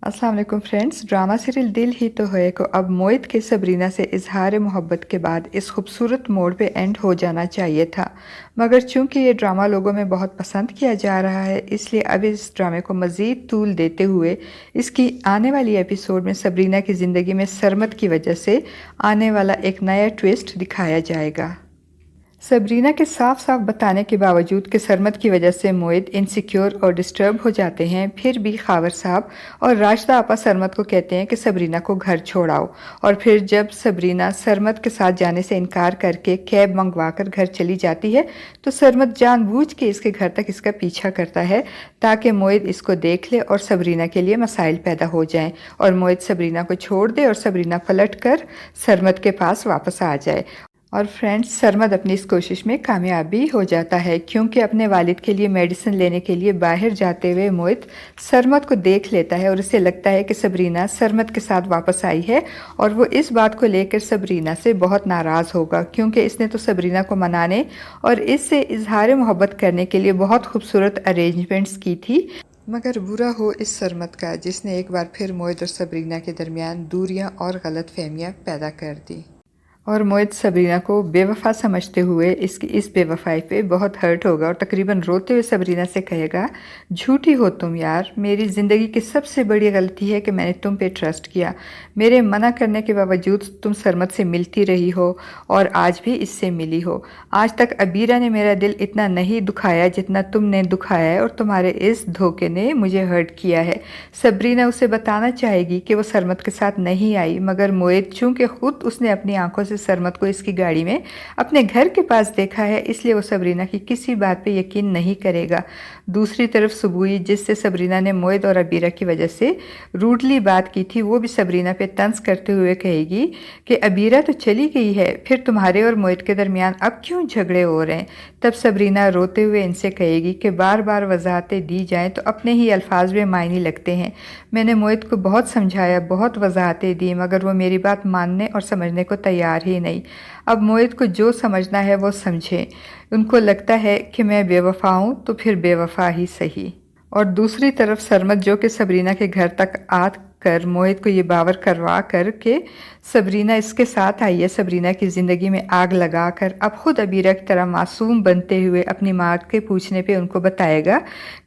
अस्सलाम वालेकुम friends. Drama serial दिल ही तो है को अब मोहित के सबरीना से इजहार मोहब्बत के बाद इस खूबसूरत मोड़ पे एंड हो जाना चाहिए था, मगर चूंकि ये ड्रामा लोगों में बहुत पसंद किया जा रहा है, इसलिए अब इस ड्रामे को मज़ीद तूल देते हुए इसकी आने वाली एपिसोड में सबरीना की ज़िंदगी में सरमत की वजह से आने वाला एक नया ट्विस्ट दिखाया जाएगा। सबरीना के साफ साफ बताने के बावजूद कि सरमत की वजह से मोहित इनसिक्योर और डिस्टर्ब हो जाते हैं, फिर भी खावर साहब और राशिदा आपा सरमत को कहते हैं कि सबरीना को घर छोड़ाओ। और फिर जब सबरीना सरमत के साथ जाने से इनकार करके कैब मंगवाकर घर चली जाती है, तो सरमत जानबूझ के इसके घर तक इसका पीछा करता है ताकि मोहित इसको देख ले और सबरीना के लिए मसाइल पैदा हो जाएं और मोहित सबरीना को छोड़ दे और सबरीना पलट कर सरमत के पास वापस आ जाए। और फ्रेंड्स, सरमद अपनी इस कोशिश में कामयाब भी हो जाता है, क्योंकि अपने वालिद के लिए मेडिसिन लेने के लिए बाहर जाते हुए मोहित सरमद को देख लेता है और उसे लगता है कि सबरीना सरमद के साथ वापस आई है और वो इस बात को लेकर सबरीना से बहुत नाराज़ होगा, क्योंकि इसने तो सबरीना को मनाने और इससे इजहार मोहब्बत करने के लिए बहुत खूबसूरत अरेंजमेंट्स की थी। मगर बुरा हो इस सरमद का जिसने एक बार फिर मोहित और सबरीना के दरमियान दूरियां और गलत फहमियाँ पैदा कर दी। और मोहित सबरीना को बेवफा समझते हुए इसकी इस बेवफाई पे बहुत हर्ट होगा और तकरीबन रोते हुए सबरीना से कहेगा, झूठी हो तुम यार, मेरी ज़िंदगी की सबसे बड़ी गलती है कि मैंने तुम पे ट्रस्ट किया। मेरे मना करने के बावजूद तुम सरमत से मिलती रही हो और आज भी इससे मिली हो। आज तक अबीरा ने मेरा दिल इतना नहीं दुखाया जितना तुमने दुखाया है, और तुम्हारे इस धोखे ने मुझे हर्ट किया है। सबरीना उसे बताना चाहेगी कि वो सरमत के साथ नहीं आई, मगर मोहित चूँकि खुद उसने अपनी आंखों से सरमत को इसकी गाड़ी में अपने घर के पास देखा है, इसलिए वो सबरीना की किसी बात पे यकीन नहीं करेगा। दूसरी तरफ सुबुई, जिससे सबरीना ने मोहित और अबीरा की वजह से रूडली बात की थी, वो भी सबरीना पे तंज करते हुए कहेगी कि अबीरा तो चली गई है, फिर तुम्हारे और मोहित के दरमियान अब क्यों झगड़े हो रहे हैं। तब सबरीना रोते हुए इनसे कहेगी कि बार बार वजाहतें दी जाएं तो अपने ही अल्फाज में मायने लगते हैं। मैंने मोहित को बहुत समझाया, बहुत वजाहतें दी, मगर वो मेरी बात मानने और समझने को तैयार ही नहीं। अब मोहित को जो समझना है वो समझे। उनको लगता है कि मैं बेवफा हूँ तो फिर बेवफा ही सही। और दूसरी तरफ सरमत, जो कि सबरीना के घर तक आकर मोहित को ये बावर करवा कर के सबरीना इसके साथ आई है, सबरीना की ज़िंदगी में आग लगाकर अब खुद अबीरा की तरह मासूम बनते हुए अपनी माँ के पूछने पे उनको बताएगा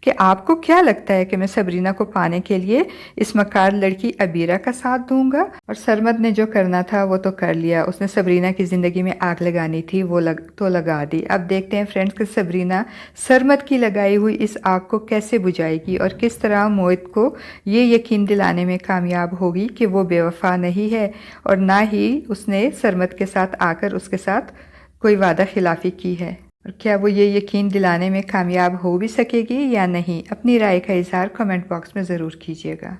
कि आपको क्या लगता है कि मैं सबरीना को पाने के लिए इस मकार लड़की अबीरा का साथ दूंगा। और सरमद ने जो करना था वो तो कर लिया, उसने सबरीना की ज़िंदगी में आग लगानी थी वो लगा दी। अब देखते हैं फ्रेंड्स कि सबरीना सरमद की लगाई हुई इस आग को कैसे बुझाएगी और किस तरह मोहित को ये यकीन दिलाने में कामयाब होगी कि वो बेवफा नहीं है और ना ही उसने सरमद के साथ आकर उसके साथ कोई वादा खिलाफी की है। और क्या वो ये यकीन दिलाने में कामयाब हो भी सकेगी या नहीं? अपनी राय का इजहार कमेंट बॉक्स में ज़रूर कीजिएगा।